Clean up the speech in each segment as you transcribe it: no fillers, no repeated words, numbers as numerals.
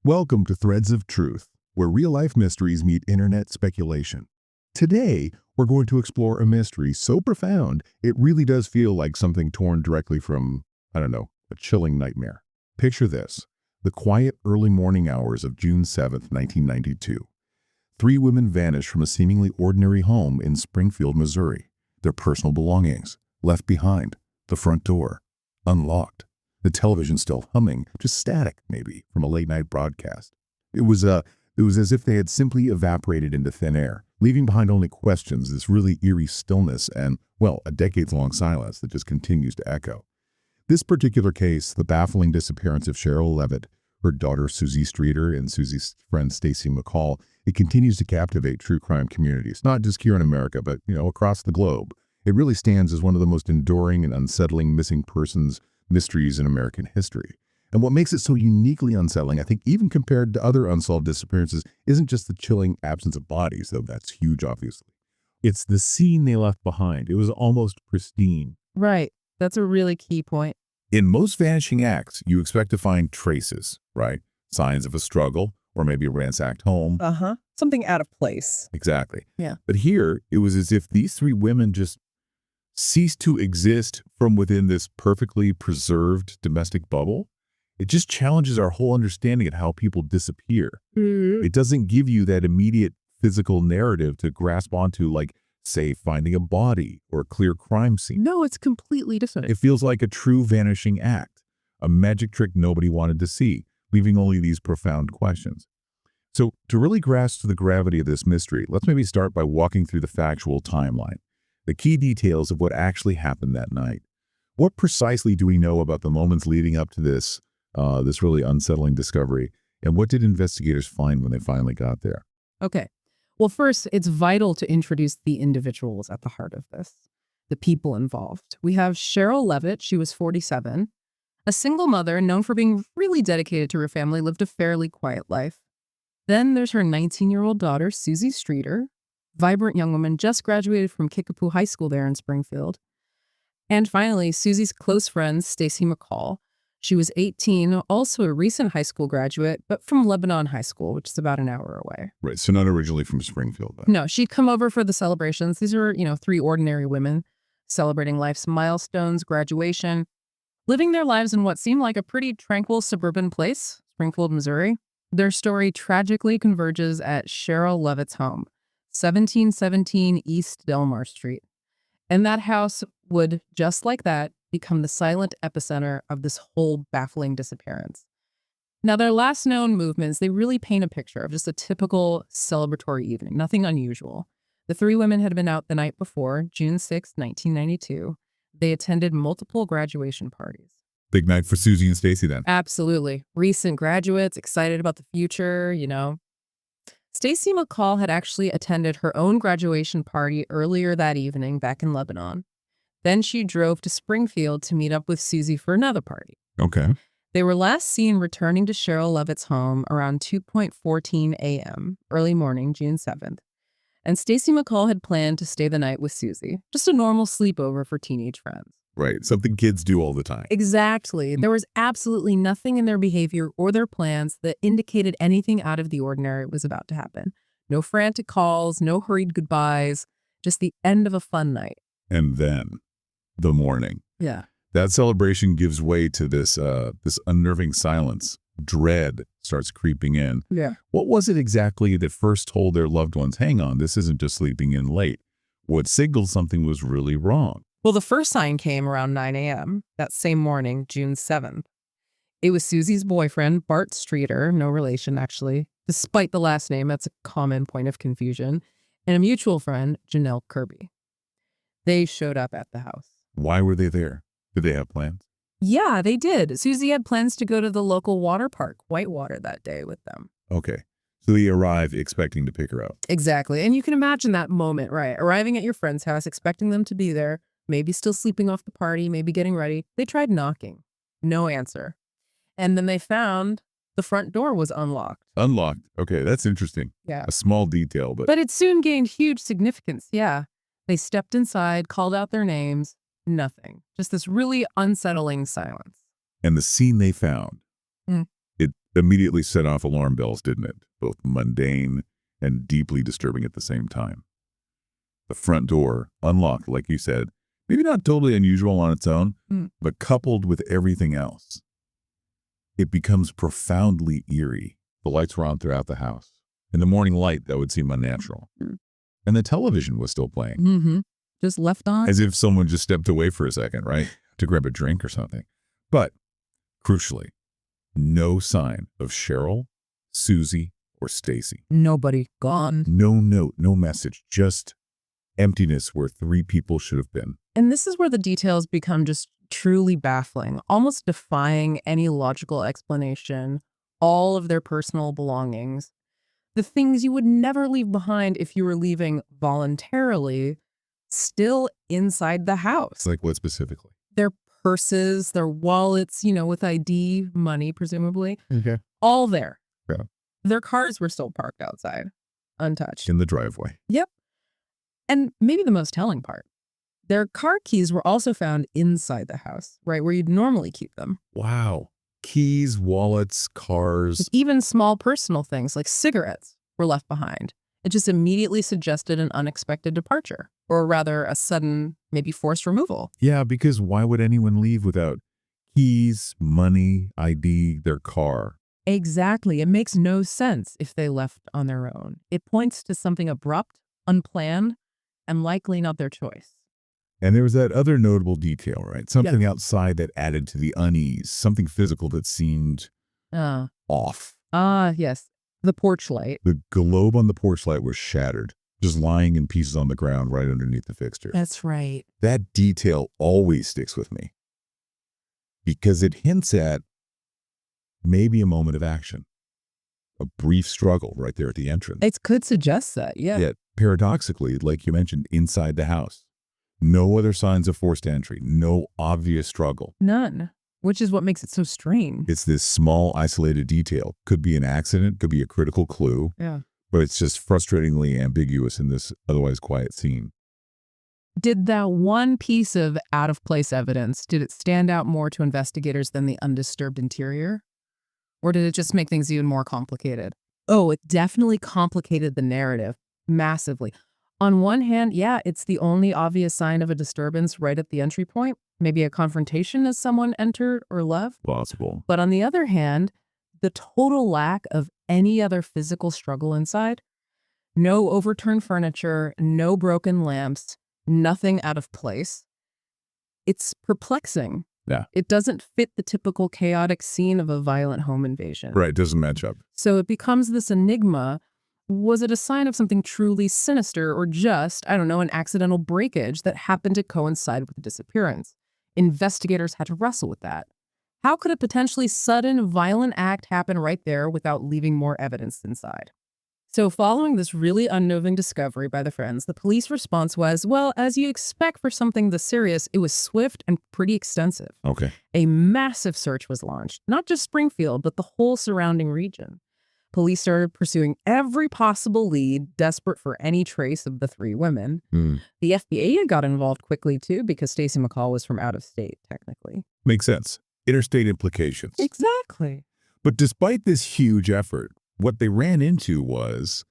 Welcome to Threads of Truth, where real-life mysteries meet internet speculation. Today, we're going to explore a mystery so profound, it really does feel like something torn directly from, a chilling nightmare. Picture this: the quiet early morning hours of June 7th, 1992. Three women vanish from a seemingly ordinary home in Springfield, Missouri. Their personal belongings left behind, the front door unlocked. The television still humming, just static maybe, from a late-night broadcast. It was as if they had simply evaporated into thin air, leaving behind only questions, this really eerie stillness, and, well, a decades-long silence that just continues to echo. This particular case, the baffling disappearance of Sherrill Levitt, her daughter Suzie Streeter, and Suzie's friend Stacy McCall, it continues to captivate true crime communities, not just here in America, but, across the globe. It really stands as one of the most enduring and unsettling missing persons mysteries in American history. And what makes it so uniquely unsettling, I think, even compared to other unsolved disappearances, isn't just the chilling absence of bodies, though that's huge, obviously. It's the scene they left behind. It was almost pristine. Right. That's a really key point. In most vanishing acts, you expect to find traces, right? Signs of a struggle, or maybe a ransacked home. Something out of place. Exactly. Yeah. But here, it was as if these three women just ceased to exist from within this perfectly preserved domestic bubble. It just challenges our whole understanding of how people disappear. It doesn't give you that immediate physical narrative to grasp onto, like, say, finding a body or a clear crime scene. No, it's completely different. It feels like a true vanishing act, a magic trick nobody wanted to see, leaving only these profound questions. So to really grasp the gravity of this mystery, let's maybe start by walking through the factual timeline, the key details of what actually happened that night. What precisely do we know about the moments leading up to this really unsettling discovery, and what did investigators find when they finally got there? Okay. Well, first, it's vital to introduce the individuals at the heart of this, the people involved. We have Sherrill Levitt. She was 47. A single mother known for being really dedicated to her family, lived a fairly quiet life. Then there's her 19-year-old daughter, Suzie Streeter, vibrant young woman, just graduated from Kickapoo High School there in Springfield. And finally, Suzie's close friend, Stacy McCall. She was 18, also a recent high school graduate, but from Lebanon High School, which is about an hour away. Right, so not originally from Springfield, then. No, she'd come over for the celebrations. These are, three ordinary women celebrating life's milestones, graduation, living their lives in what seemed like a pretty tranquil suburban place, Springfield, Missouri. Their story tragically converges at Sherrill Levitt's home, 1717 East Delmar Street. And that house would, just like that, become the silent epicenter of this whole baffling disappearance. Now, their last known movements, they really paint a picture of just a typical celebratory evening, nothing unusual. The three women had been out the night before, June 6, 1992. They attended multiple graduation parties. Big night for Suzie and Stacy, then. Absolutely. Recent graduates, excited about the future, Stacy McCall had actually attended her own graduation party earlier that evening back in Lebanon. Then she drove to Springfield to meet up with Suzie for another party. Okay. They were last seen returning to Sherrill Levitt's home around 2:14 a.m., early morning, June 7th. And Stacy McCall had planned to stay the night with Suzie, just a normal sleepover for teenage friends. Right, something kids do all the time. Exactly. There was absolutely nothing in their behavior or their plans that indicated anything out of the ordinary was about to happen. No frantic calls, no hurried goodbyes, just the end of a fun night. And then, the morning. Yeah. That celebration gives way to this unnerving silence. Dread starts creeping in. Yeah. What was it exactly that first told their loved ones, hang on, this isn't just sleeping in late? What signaled something was really wrong? Well, the first sign came around 9 a.m. that same morning, June 7th. It was Suzie's boyfriend, Bart Streeter, no relation actually, despite the last name, that's a common point of confusion, and a mutual friend, Janelle Kirby. They showed up at the house. Why were they there? Did they have plans? Yeah, they did. Suzie had plans to go to the local water park, Whitewater, that day with them. Okay. So they arrive expecting to pick her up. Exactly. And you can imagine that moment, right? Arriving at your friend's house, expecting them to be there, maybe still sleeping off the party, maybe getting ready. They tried knocking. No answer. And then they found the front door was unlocked. Unlocked. Okay, that's interesting. Yeah. A small detail, but... But it soon gained huge significance, yeah. They stepped inside, called out their names. Nothing. Just this really unsettling silence. And the scene they found, Immediately set off alarm bells, didn't it? Both mundane and deeply disturbing at the same time. The front door, unlocked, like you said, maybe not totally unusual on its own, but coupled with everything else, it becomes profoundly eerie. The lights were on throughout the house. In the morning light, that would seem unnatural. And the television was still playing. Just left on? As if someone just stepped away for a second, right? To grab a drink or something. But, crucially, no sign of Sherrill, Suzie, or Stacy. Nobody. Gone. No note, no message, just emptiness where 3 people should have been. And this is where the details become just truly baffling, almost defying any logical explanation. All of their personal belongings, the things you would never leave behind if you were leaving voluntarily, still inside the house. Like what specifically? Their purses, their wallets, with ID, money, presumably. Okay. All there. Yeah. Their cars were still parked outside, untouched. In the driveway. Yep. And maybe the most telling part, their car keys were also found inside the house, right where you'd normally keep them. Wow. Keys, wallets, cars. Even small personal things like cigarettes were left behind. It just immediately suggested an unexpected departure, or rather a sudden, maybe forced removal. Yeah, because why would anyone leave without keys, money, ID, their car? Exactly. It makes no sense if they left on their own. It points to something abrupt, unplanned, and likely not their choice. And there was that other notable detail, right? Something outside that added to the unease, something physical that seemed off. Yes. The porch light. The globe on the porch light was shattered, just lying in pieces on the ground right underneath the fixture. That's right. That detail always sticks with me because it hints at maybe a moment of action, a brief struggle right there at the entrance. It could suggest that, yeah. Yet, paradoxically, like you mentioned, inside the house, no other signs of forced entry, no obvious struggle. None, which is what makes it so strange. It's this small, isolated detail. Could be an accident, could be a critical clue. Yeah. But it's just frustratingly ambiguous in this otherwise quiet scene. Did that one piece of out-of-place evidence, did it stand out more to investigators than the undisturbed interior? Or did it just make things even more complicated? Oh, it definitely complicated the narrative massively. On one hand, yeah, it's the only obvious sign of a disturbance right at the entry point. Maybe a confrontation as someone entered or left. Possible. But on the other hand, the total lack of any other physical struggle inside, no overturned furniture, no broken lamps, nothing out of place. It's perplexing. Yeah. It doesn't fit the typical chaotic scene of a violent home invasion. Right, doesn't match up. So it becomes this enigma. Was it a sign of something truly sinister or just, an accidental breakage that happened to coincide with the disappearance? Investigators had to wrestle with that. How could a potentially sudden, violent act happen right there without leaving more evidence inside? So following this really unnerving discovery by the friends, the police response was, well, as you expect for something this serious, it was swift and pretty extensive. Okay. A massive search was launched, not just Springfield, but the whole surrounding region. Police started pursuing every possible lead, desperate for any trace of the 3 women. The FBI got involved quickly, too, because Stacy McCall was from out of state, technically. Makes sense. Interstate implications. Exactly. But despite this huge effort, what they ran into was,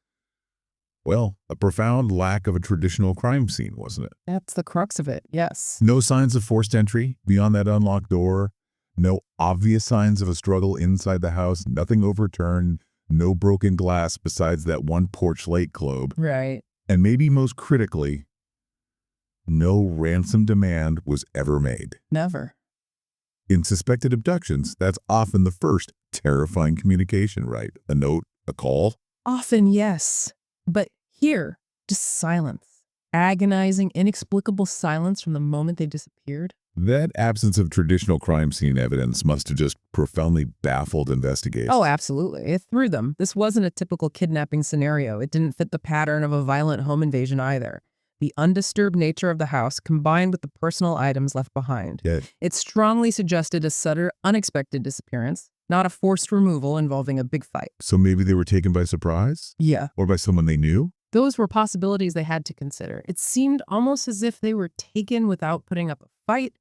well, a profound lack of a traditional crime scene, wasn't it? That's the crux of it, yes. No signs of forced entry beyond that unlocked door. No obvious signs of a struggle inside the house. Nothing overturned. No broken glass besides that one porch light globe. Right. And maybe most critically, no ransom demand was ever made. Never. In suspected abductions, that's often the first terrifying communication, right? A note, a call. Often, yes. But here, just silence. Agonizing, inexplicable silence from the moment they disappeared. That absence of traditional crime scene evidence must have just profoundly baffled investigators. Oh, absolutely. It threw them. This wasn't a typical kidnapping scenario. It didn't fit the pattern of a violent home invasion either. The undisturbed nature of the house combined with the personal items left behind. Yeah. It strongly suggested a sudden, unexpected disappearance, not a forced removal involving a big fight. So maybe they were taken by surprise? Yeah. Or by someone they knew? Those were possibilities they had to consider. It seemed almost as if they were taken without putting up a fight,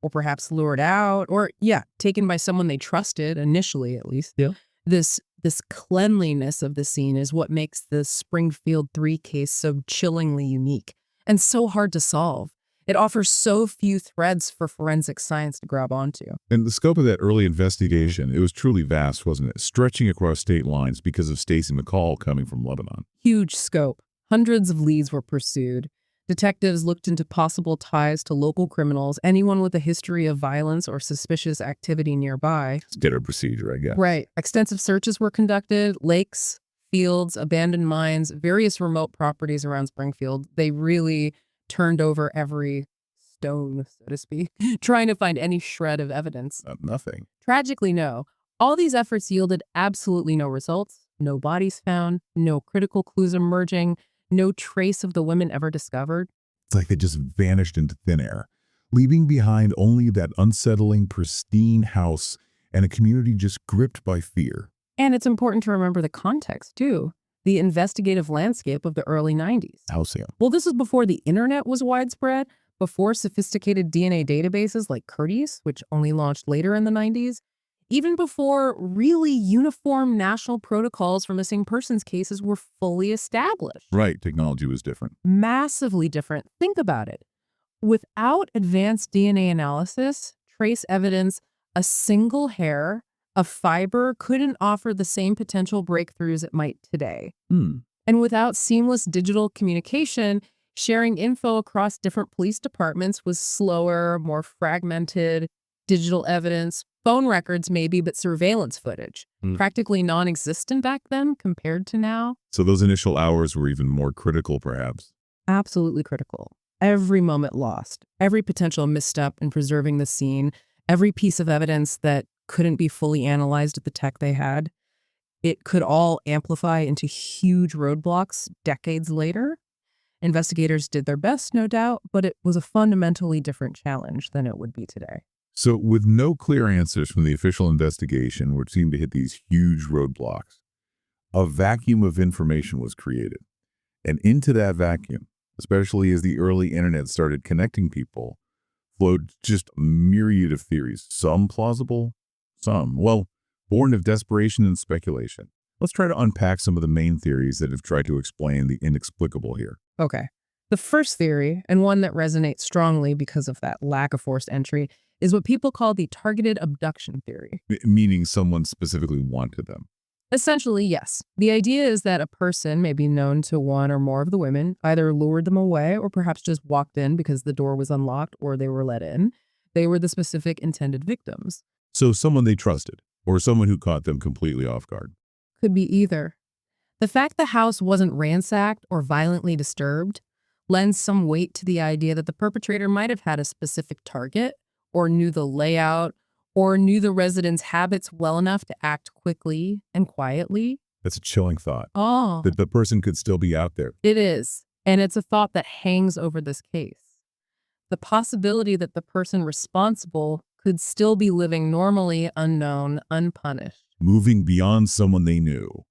or perhaps lured out, or, taken by someone they trusted, initially at least. Yeah. This cleanliness of the scene is what makes the Springfield 3 case so chillingly unique and so hard to solve. It offers so few threads for forensic science to grab onto. And the scope of that early investigation, it was truly vast, wasn't it? Stretching across state lines because of Stacy McCall coming from Lebanon. Huge scope. Hundreds of leads were pursued. Detectives looked into possible ties to local criminals, anyone with a history of violence or suspicious activity nearby. Standard procedure, I guess. Right. Extensive searches were conducted. Lakes, fields, abandoned mines, various remote properties around Springfield. They really turned over every stone, so to speak, trying to find any shred of evidence. Nothing. Tragically, no. All these efforts yielded absolutely no results. No bodies found, no critical clues emerging, no trace of the women ever discovered. It's like they just vanished into thin air, leaving behind only that unsettling, pristine house and a community just gripped by fear. And it's important to remember the context, too. The investigative landscape of the early 90s. How so? Well, this was before the internet was widespread, before sophisticated DNA databases like Curtis, which only launched later in the 90s, even before really uniform national protocols for missing persons cases were fully established. Right, technology was different. Massively different. Think about it. Without advanced DNA analysis, trace evidence, a single hair, a fiber couldn't offer the same potential breakthroughs it might today. And without seamless digital communication, sharing info across different police departments was slower, more fragmented. Digital evidence, phone records maybe, but surveillance footage. Practically non-existent back then compared to now. So those initial hours were even more critical, perhaps. Absolutely critical. Every moment lost, every potential misstep in preserving the scene, every piece of evidence that couldn't be fully analyzed with the tech they had, it could all amplify into huge roadblocks decades later. Investigators did their best, no doubt, but it was a fundamentally different challenge than it would be today. So with no clear answers from the official investigation, which seemed to hit these huge roadblocks, a vacuum of information was created. And into that vacuum, especially as the early internet started connecting people, flowed just a myriad of theories, some plausible, some, well, born of desperation and speculation. Let's try to unpack some of the main theories that have tried to explain the inexplicable here. Okay. The first theory, and one that resonates strongly because of that lack of forced entry, is what people call the targeted abduction theory. Meaning someone specifically wanted them. Essentially, yes. The idea is that a person, maybe known to one or more of the women, either lured them away or perhaps just walked in because the door was unlocked or they were let in. They were the specific intended victims. So someone they trusted, or someone who caught them completely off guard. Could be either. The fact the house wasn't ransacked or violently disturbed lends some weight to the idea that the perpetrator might have had a specific target, or knew the layout, or knew the residents' habits well enough to act quickly and quietly. That's a chilling thought. Oh, That the person could still be out there. it is. And it's a thought that hangs over this case. The possibility that the person responsible could still be living normally, unknown, unpunished. Moving beyond someone they knew.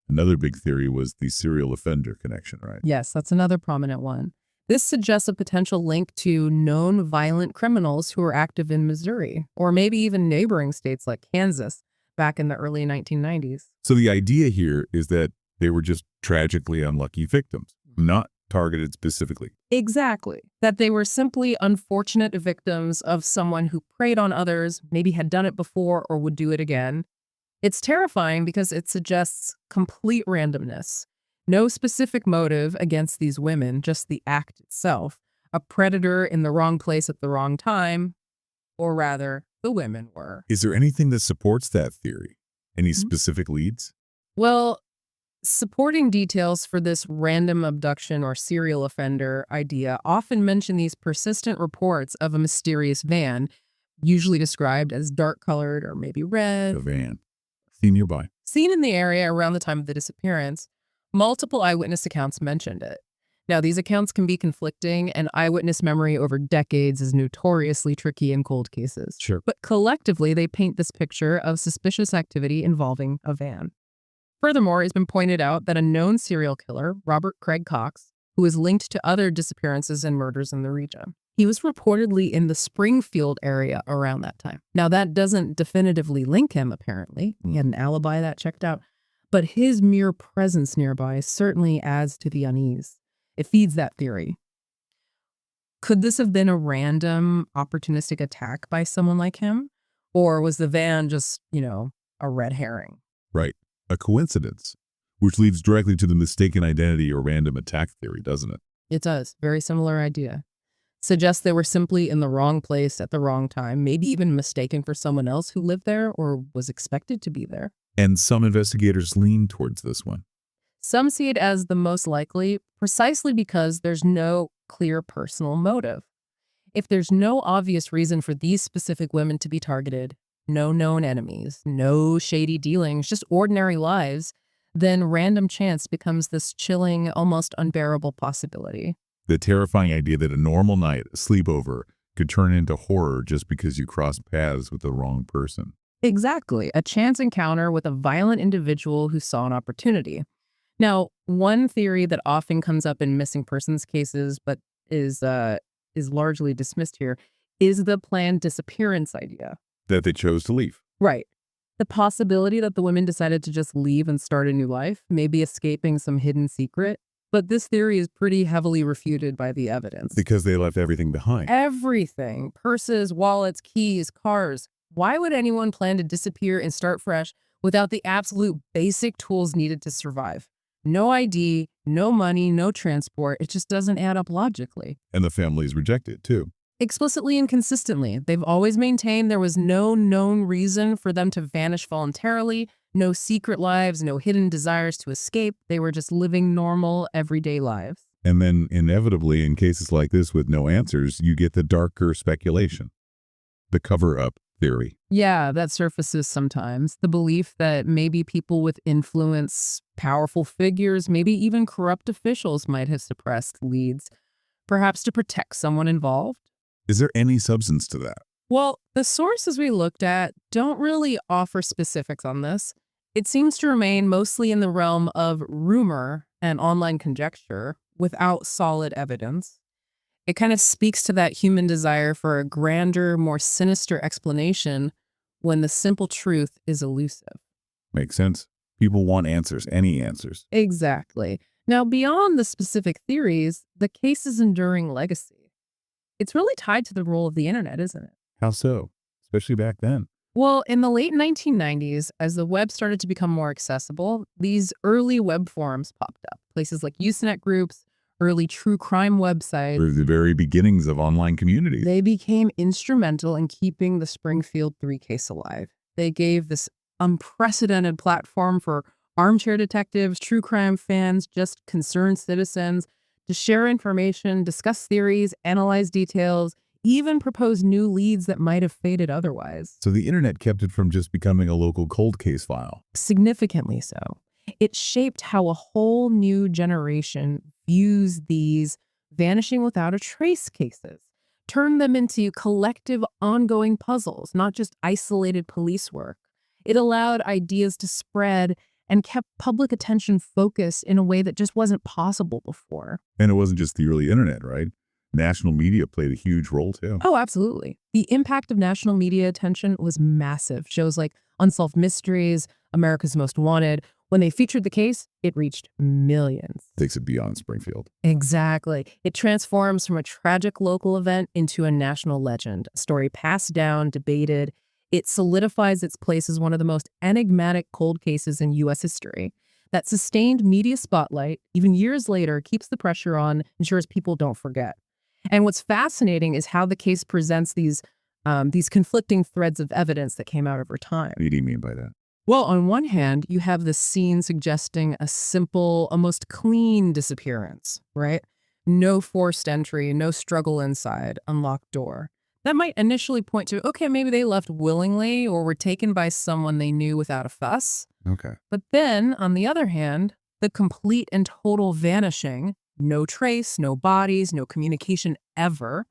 Another big theory was the serial offender connection, right? Yes, that's another prominent one. This suggests a potential link to known violent criminals who are active in Missouri, or maybe even neighboring states like Kansas, back in the early 1990s. So the idea here is that they were just tragically unlucky victims, not targeted specifically. Exactly. That they were simply unfortunate victims of someone who preyed on others, maybe had done it before or would do it again. It's terrifying because it suggests complete randomness. No specific motive against these women, just the act itself. A predator in the wrong place at the wrong time, or rather, the women were. Is there anything that supports that theory? Any specific leads? Well, supporting details for this random abduction or serial offender idea often mention these persistent reports of a mysterious van, usually described as dark-colored or maybe red. A van. Seen nearby. Seen in the area around the time of the disappearance. Multiple eyewitness accounts mentioned it. Now, these accounts can be conflicting, and eyewitness memory over decades is notoriously tricky in cold cases. Sure. But collectively, they paint this picture of suspicious activity involving a van. Furthermore, it's been pointed out that a known serial killer, Robert Craig Cox, who is linked to other disappearances and murders in the region. He was reportedly in the Springfield area around that time. Now, that doesn't definitively link him, apparently. He had an alibi that checked out. But his mere presence nearby certainly adds to the unease. It feeds that theory. Could this have been a random, opportunistic attack by someone like him? Or was the van just, a red herring? Right. A coincidence, which leads directly to the mistaken identity or random attack theory, doesn't it? It does. Very similar idea. Suggests they were simply in the wrong place at the wrong time, maybe even mistaken for someone else who lived there or was expected to be there. And some investigators lean towards this one. Some see it as the most likely precisely because there's no clear personal motive. If there's no obvious reason for these specific women to be targeted, no known enemies, no shady dealings, just ordinary lives, then random chance becomes this chilling, almost unbearable possibility. The terrifying idea that a normal night, a sleepover, could turn into horror just because you crossed paths with the wrong person. Exactly. A chance encounter with a violent individual who saw an opportunity. Now, one theory that often comes up in missing persons cases, but is largely dismissed here, is the planned disappearance idea. That they chose to leave. Right. The possibility that the women decided to just leave and start a new life, maybe escaping some hidden secret. But this theory is pretty heavily refuted by the evidence. Because they left everything behind. Everything. Purses, wallets, keys, cars. Why would anyone plan to disappear and start fresh without the absolute basic tools needed to survive? No ID, no money, no transport. It just doesn't add up logically. And the families reject it, too. Explicitly and consistently, they've always maintained there was no known reason for them to vanish voluntarily, no secret lives, no hidden desires to escape. They were just living normal, everyday lives. And then, inevitably, in cases like this with no answers, you get the darker speculation. The cover-up theory. Yeah, that surfaces sometimes. The belief that maybe people with influence, powerful figures, maybe even corrupt officials might have suppressed leads, perhaps to protect someone involved. Is there any substance to that? Well, the sources we looked at don't really offer specifics on this. It seems to remain mostly in the realm of rumor and online conjecture without solid evidence. It kind of speaks to that human desire for a grander, more sinister explanation when the simple truth is elusive. Makes sense. People want answers, any answers. Exactly. Now, beyond the specific theories, the case's enduring legacy. It's really tied to the role of the internet, isn't it? How so? Especially back then. Well, in the late 1990s, as the web started to become more accessible, these early web forums popped up. Places like Usenet groups, early true crime websites. Or the very beginnings of online communities. They became instrumental in keeping the Springfield 3 case alive. They gave this unprecedented platform for armchair detectives, true crime fans, just concerned citizens to share information, discuss theories, analyze details, even propose new leads that might have faded otherwise. So the internet kept it from just becoming a local cold case file. Significantly so. It shaped how a whole new generation views these vanishing without a trace cases, turned them into collective ongoing puzzles, not just isolated police work. It allowed ideas to spread and kept public attention focused in a way that just wasn't possible before. And it wasn't just the early internet, right? National media played a huge role, too. Oh, absolutely. The impact of national media attention was massive. Shows like Unsolved Mysteries, America's Most Wanted, when they featured the case, it reached millions. Takes it beyond Springfield. Exactly. It transforms from a tragic local event into a national legend, a story passed down, debated. It solidifies its place as one of the most enigmatic cold cases in U.S. history. That sustained media spotlight, even years later, keeps the pressure on, ensures people don't forget. And what's fascinating is how the case presents these conflicting threads of evidence that came out over time. What do you mean by that? Well, on one hand, you have the scene suggesting a simple, almost clean disappearance, right? No forced entry, no struggle inside, unlocked door. That might initially point to, okay, maybe they left willingly or were taken by someone they knew without a fuss. Okay. But then, on the other hand, the complete and total vanishing, no trace, no bodies, no communication ever,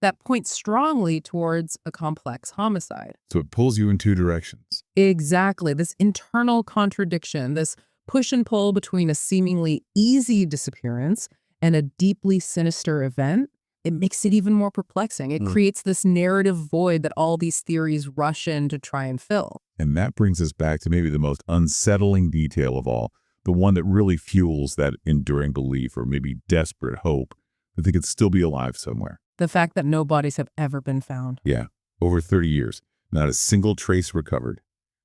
that points strongly towards a complex homicide. So it pulls you in two directions. Exactly. This internal contradiction, this push and pull between a seemingly easy disappearance and a deeply sinister event, it makes it even more perplexing. It creates this narrative void that all these theories rush in to try and fill. And that brings us back to maybe the most unsettling detail of all, the one that really fuels that enduring belief or maybe desperate hope that they could still be alive somewhere. The fact that no bodies have ever been found. Yeah, over 30 years, not a single trace recovered.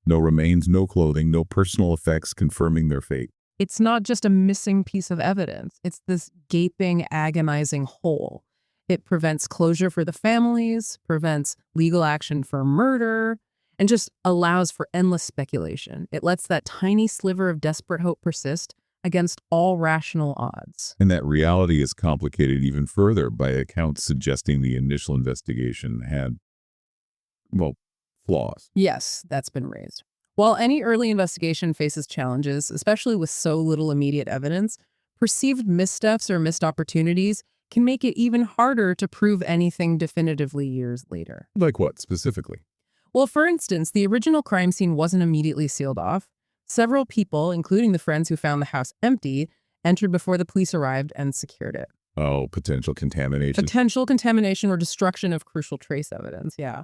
No remains, no clothing, no personal effects confirming their fate. It's not just a missing piece of evidence. It's this gaping, agonizing hole. It prevents closure for the families, prevents legal action for murder, and just allows for endless speculation. It lets that tiny sliver of desperate hope persist against all rational odds. And that reality is complicated even further by accounts suggesting the initial investigation had, well, flaws. Yes, that's been raised. While any early investigation faces challenges, especially with so little immediate evidence, perceived missteps or missed opportunities can make it even harder to prove anything definitively years later. Like what, specifically? Well, for instance, the original crime scene wasn't immediately sealed off. Several people, including the friends who found the house empty, entered before the police arrived and secured it. Oh, potential contamination. Potential contamination or destruction of crucial trace evidence, yeah.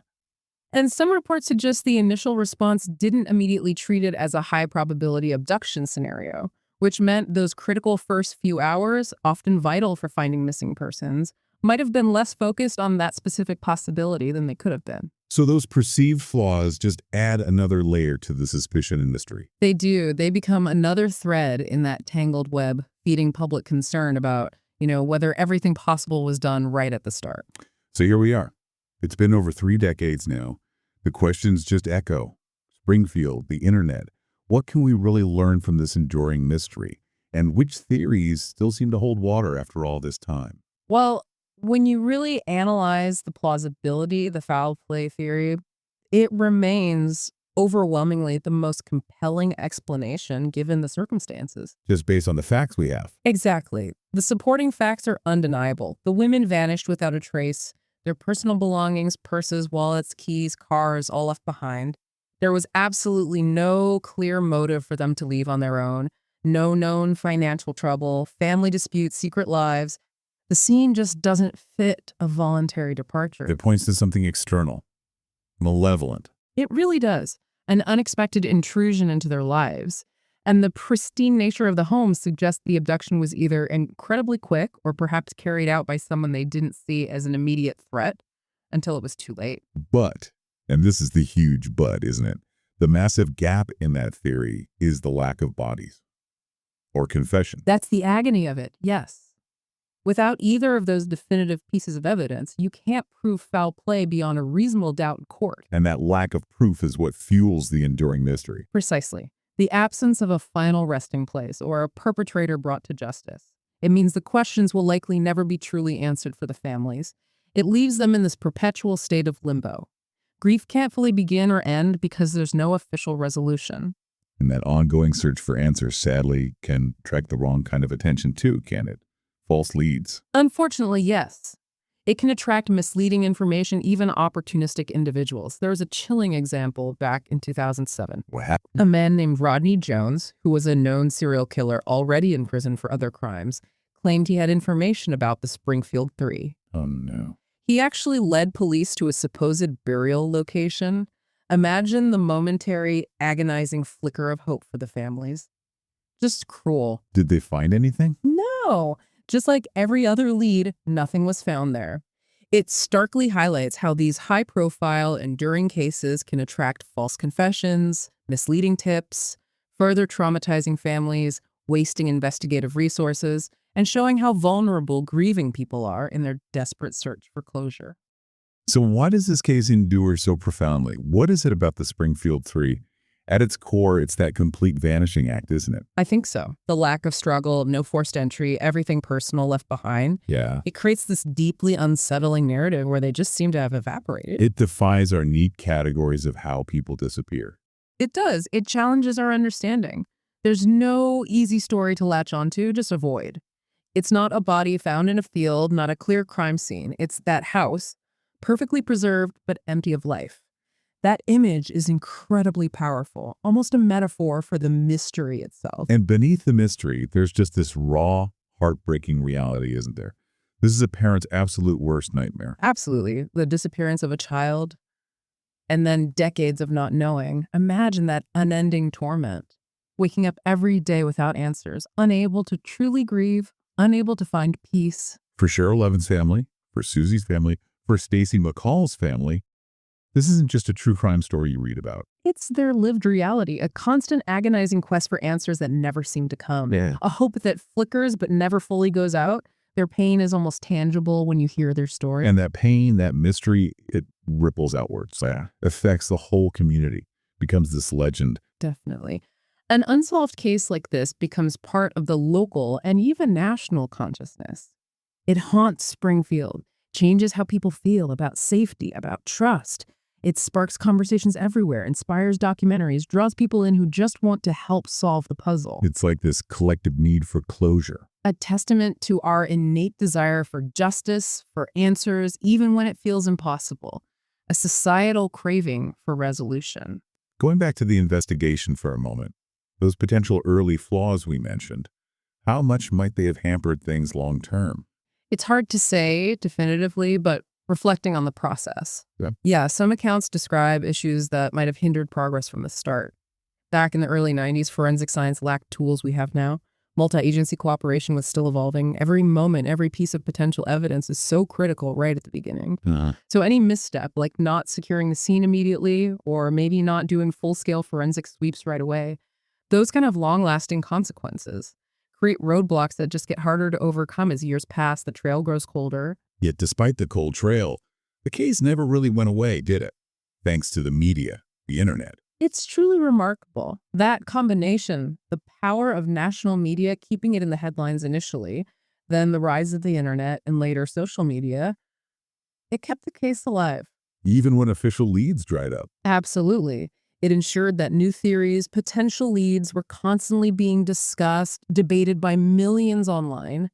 And some reports suggest the initial response didn't immediately treat it as a high probability abduction scenario, which meant those critical first few hours, often vital for finding missing persons, might have been less focused on that specific possibility than they could have been. So those perceived flaws just add another layer to the suspicion and mystery. They do. They become another thread in that tangled web, feeding public concern about, whether everything possible was done right at the start. So here we are. It's been over 3 decades now. The questions just echo. Springfield, the internet. What can we really learn from this enduring mystery? And which theories still seem to hold water after all this time? Well, when you really analyze the plausibility, the foul play theory, it remains overwhelmingly the most compelling explanation given the circumstances. Just based on the facts we have. Exactly. The supporting facts are undeniable. The women vanished without a trace. Their personal belongings, purses, wallets, keys, cars, all left behind. There was absolutely no clear motive for them to leave on their own. No known financial trouble, family disputes, secret lives. The scene just doesn't fit a voluntary departure. It points to something external, malevolent. It really does. An unexpected intrusion into their lives. And the pristine nature of the home suggests the abduction was either incredibly quick or perhaps carried out by someone they didn't see as an immediate threat until it was too late. But, and this is the huge but, isn't it? The massive gap in that theory is the lack of bodies or confession. That's the agony of it, yes. Without either of those definitive pieces of evidence, you can't prove foul play beyond a reasonable doubt in court. And that lack of proof is what fuels the enduring mystery. Precisely. The absence of a final resting place or a perpetrator brought to justice. It means the questions will likely never be truly answered for the families. It leaves them in this perpetual state of limbo. Grief can't fully begin or end because there's no official resolution. And that ongoing search for answers, sadly, can attract the wrong kind of attention too, can it? False leads. Unfortunately, yes. It can attract misleading information, even opportunistic individuals. There was a chilling example back in 2007. What happened? A man named Rodney Jones, who was a known serial killer already in prison for other crimes, claimed he had information about the Springfield Three. Oh, no. He actually led police to a supposed burial location. Imagine the momentary, agonizing flicker of hope for the families. Just cruel. Did they find anything? No. Just like every other lead, nothing was found there. It starkly highlights how these high-profile, enduring cases can attract false confessions, misleading tips, further traumatizing families, wasting investigative resources, and showing how vulnerable grieving people are in their desperate search for closure. So why does this case endure so profoundly? What is it about the Springfield Three? At its core, it's that complete vanishing act, isn't it? I think so. The lack of struggle, no forced entry, everything personal left behind. Yeah. It creates this deeply unsettling narrative where they just seem to have evaporated. It defies our neat categories of how people disappear. It does. It challenges our understanding. There's no easy story to latch onto, just avoid. It's not a body found in a field, not a clear crime scene. It's that house, perfectly preserved but empty of life. That image is incredibly powerful, almost a metaphor for the mystery itself. And beneath the mystery, there's just this raw, heartbreaking reality, isn't there? This is a parent's absolute worst nightmare. Absolutely. The disappearance of a child and then decades of not knowing. Imagine that unending torment. Waking up every day without answers, unable to truly grieve, unable to find peace. For Sherrill Levitt's family, for Suzie's family, for Stacy McCall's family, this isn't just a true crime story you read about. It's their lived reality, a constant agonizing quest for answers that never seem to come. Yeah. A hope that flickers but never fully goes out. Their pain is almost tangible when you hear their story. And that pain, that mystery, it ripples outwards. Yeah. Affects the whole community, becomes this legend. Definitely. An unsolved case like this becomes part of the local and even national consciousness. It haunts Springfield, changes how people feel about safety, about trust. It sparks conversations everywhere, inspires documentaries, draws people in who just want to help solve the puzzle. It's like this collective need for closure. A testament to our innate desire for justice, for answers, even when it feels impossible. A societal craving for resolution. Going back to the investigation for a moment, those potential early flaws we mentioned, how much might they have hampered things long term? It's hard to say definitively, but reflecting on the process. Yeah, some accounts describe issues that might have hindered progress from the start. Back in the early 90s, forensic science lacked tools we have now. Multi-agency cooperation was still evolving. Every moment, every piece of potential evidence is so critical right at the beginning. So any misstep, like not securing the scene immediately, or maybe not doing full-scale forensic sweeps right away, those kind of long-lasting consequences create roadblocks that just get harder to overcome as years pass, the trail grows colder. Yet despite the cold trail, the case never really went away, did it? Thanks to the media, the internet. It's truly remarkable. That combination, the power of national media keeping it in the headlines initially, then the rise of the internet and later social media, it kept the case alive. Even when official leads dried up. Absolutely. It ensured that new theories, potential leads were constantly being discussed, debated by millions online.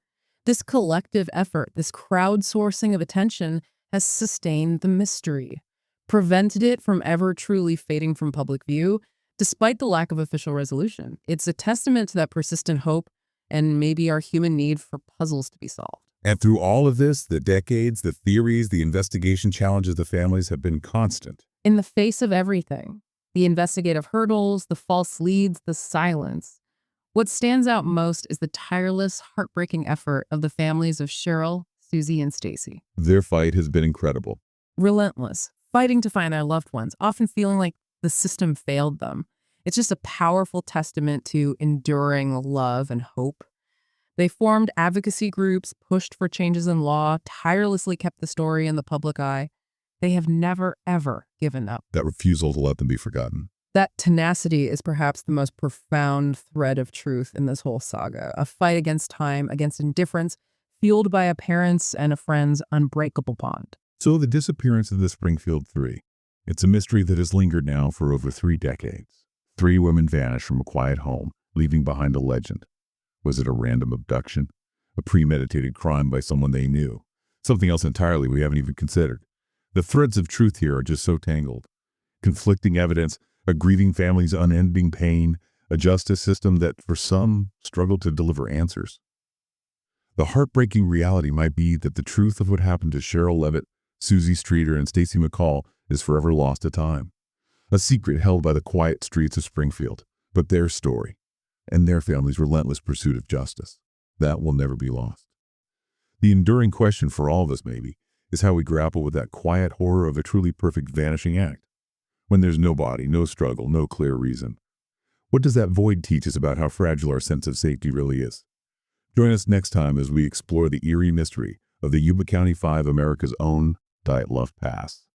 This collective effort, this crowdsourcing of attention, has sustained the mystery, prevented it from ever truly fading from public view, despite the lack of official resolution. It's a testament to that persistent hope and maybe our human need for puzzles to be solved. And through all of this, the decades, the theories, the investigation challenges the families have been constant. In the face of everything, the investigative hurdles, the false leads, the silence, what stands out most is the tireless, heartbreaking effort of the families of Sherrill, Suzie, and Stacy. Their fight has been incredible. Relentless, fighting to find their loved ones, often feeling like the system failed them. It's just a powerful testament to enduring love and hope. They formed advocacy groups, pushed for changes in law, tirelessly kept the story in the public eye. They have never, ever given up. That refusal to let them be forgotten. That tenacity is perhaps the most profound thread of truth in this whole saga, a fight against time, against indifference, fueled by a parent's and a friend's unbreakable bond. So the disappearance of the Springfield Three. It's a mystery that has lingered now for over 3 decades. 3 women vanished from a quiet home, leaving behind a legend. Was it a random abduction? A premeditated crime by someone they knew? Something else entirely we haven't even considered. The threads of truth here are just so tangled. Conflicting evidence, a grieving family's unending pain, a justice system that, for some, struggled to deliver answers. The heartbreaking reality might be that the truth of what happened to Sherrill Levitt, Suzie Streeter, and Stacy McCall is forever lost to time. A secret held by the quiet streets of Springfield. But their story, and their family's relentless pursuit of justice, that will never be lost. The enduring question for all of us, maybe, is how we grapple with that quiet horror of a truly perfect vanishing act. When there's no body, no struggle, no clear reason. What does that void teach us about how fragile our sense of safety really is? Join us next time as we explore the eerie mystery of the Yuba County 5, America's own Diet Love Pass.